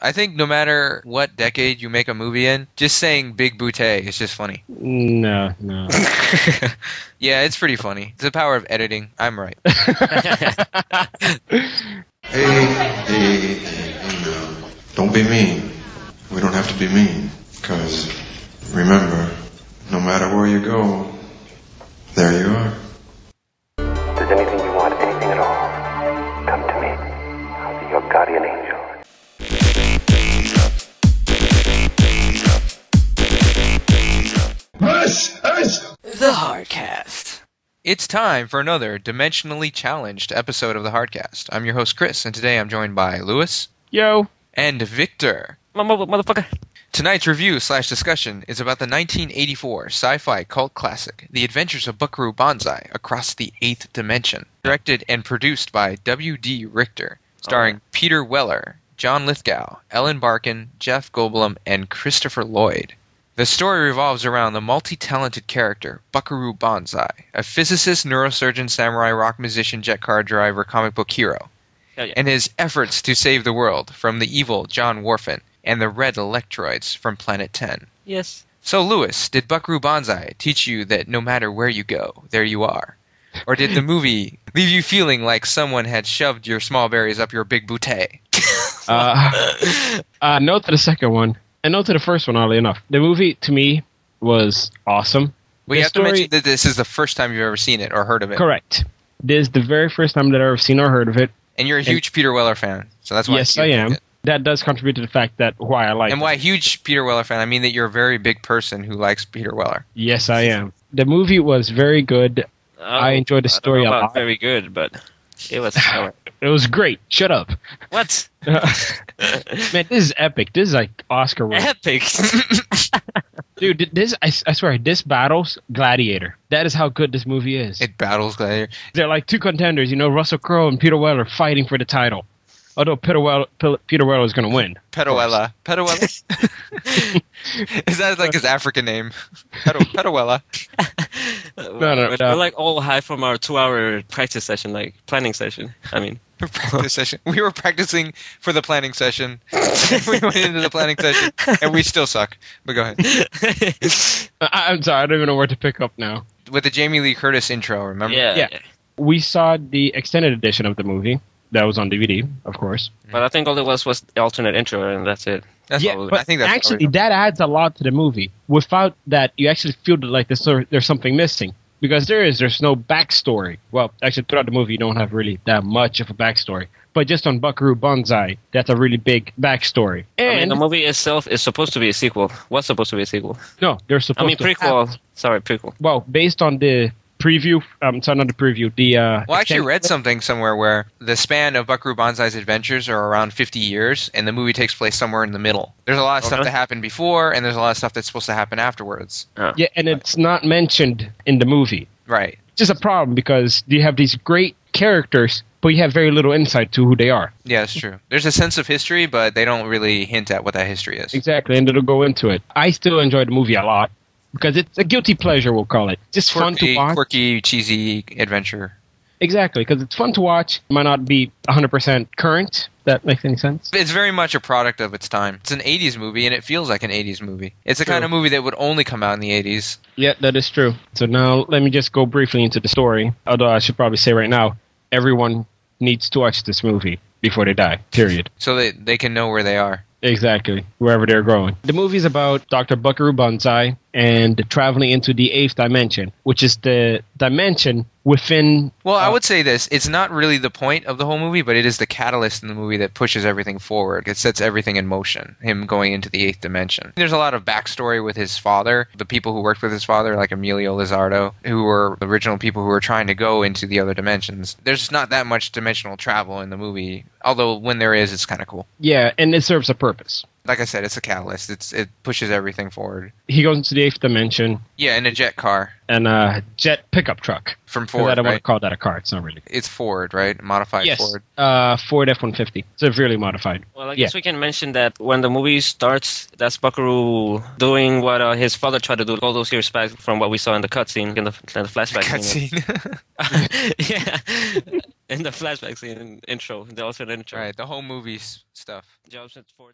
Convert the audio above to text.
I think no matter what decade you make a movie in, just saying big bootay is just funny. No. Yeah, it's pretty funny. It's the power of editing. I'm right. Hey, don't be mean. We don't have to be mean. Because, remember, no matter where you go, there you are. If there's anything you want, anything at all, come to me. I'll be your guardian angel. The Hardcast. It's time for another dimensionally challenged episode of the Hardcast. I'm your host, Chris, and today I'm joined by Lewis. Yo. And Victor. Motherfucker. Tonight's review/discussion is about the 1984 sci-fi cult classic, The Adventures of Buckaroo Banzai Across the Eighth Dimension, directed and produced by W.D. Richter, starring Peter Weller, John Lithgow, Ellen Barkin, Jeff Goldblum, and Christopher Lloyd. The story revolves around the multi-talented character, Buckaroo Banzai, a physicist-neurosurgeon-samurai-rock musician, jet car driver, comic book hero, and his efforts to save the world from the evil John Warfin and the red lectroids from Planet 10. Yes. So, Lewis, did Buckaroo Banzai teach you that no matter where you go, there you are? Or did the movie leave you feeling like someone had shoved your small berries up your big bootay? No to the second one. And no to the first one, oddly enough. The movie, to me, was awesome. We have to mention that this is the first time you've ever seen it or heard of it. Correct. This is the very first time that I've ever seen or heard of it. And you're a huge Peter Weller fan, so that's why. Yes, I am. That does contribute to the fact that why I like it. And why huge Peter Weller fan? I mean that you're a very big person who likes Peter Weller. Yes, I am. The movie was very good. I enjoyed the story a lot. Very good, but it was. It was great. Shut up. What? Man, this is epic. This is like Oscar worthy. Epic. Dude, this I swear, this battles Gladiator. That is how good this movie is. It battles Gladiator. They're like two contenders, Russell Crowe and Peter Weller fighting for the title. Although Peter Weller is going to win. Petuella. Is that like his African name? Petuella. No. We're like all high from our 2-hour practice session, like planning session. I mean, practice session. We were practicing for the planning session. We went into the planning session, and we still suck. But go ahead. I'm sorry, I don't even know where to pick up now. With the Jamie Lee Curtis intro, remember? Yeah. We saw the extended edition of the movie. That was on DVD, of course. But I think all it was the alternate intro, and that's it. But I think that's actually that adds a lot to the movie. Without that, you actually feel like there's something missing. Because there's no backstory. Well, actually, throughout the movie, you don't have really that much of a backstory. But just on Buckaroo Banzai, that's a really big backstory. And the movie itself is supposed to be a sequel. Was supposed to be a sequel. No, they're supposed to prequel. Sorry, prequel. Well, based on the preview, sorry, not the preview, Well, I actually read something somewhere where the span of Buckaroo Banzai's adventures are around 50 years, and the movie takes place somewhere in the middle. There's a lot of stuff that happened before, and there's a lot of stuff that's supposed to happen afterwards. Oh. Yeah, and it's not mentioned in the movie. Right. It's just a problem, because you have these great characters, but you have very little insight to who they are. Yeah, that's true. There's a sense of history, but they don't really hint at what that history is. Exactly, and it'll go into it. I still enjoy the movie a lot. Because it's a guilty pleasure, we'll call it. Just fun to watch. Quirky, cheesy adventure. Exactly, because it's fun to watch. It might not be 100% current. That makes any sense? It's very much a product of its time. It's an 80s movie, and it feels like an 80s movie. It's the kind of movie that would only come out in the 80s. Yeah, that is true. So now let me just go briefly into the story. Although I should probably say right now, everyone needs to watch this movie before they die, period. So they can know where they are. Exactly, wherever they're going. The movie is about Dr. Buckaroo Banzai and traveling into the 8th dimension, which is the dimension within... Well, I would say this. It's not really the point of the whole movie, but it is the catalyst in the movie that pushes everything forward. It sets everything in motion, him going into the 8th dimension. There's a lot of backstory with his father, the people who worked with his father, like Emilio Lizardo, who were the original people who were trying to go into the other dimensions. There's not that much dimensional travel in the movie, although when there is, it's kind of cool. Yeah, and it serves a purpose. Like I said, it's a catalyst. It pushes everything forward. He goes into the 8th dimension. Yeah, in a jet car. And a jet pickup truck. From Ford, I don't right? want to call that a car. It's not really. It's Ford, right? Modified Ford. Ford F-150. Severely modified. Well, I guess we can mention that when the movie starts, that's Buckaroo doing what his father tried to do all those years back from what we saw in the cutscene, in the flashback scene. Yeah. In the flashback scene intro, the alternate intro. Right, the whole movie stuff. Jobs at Ford.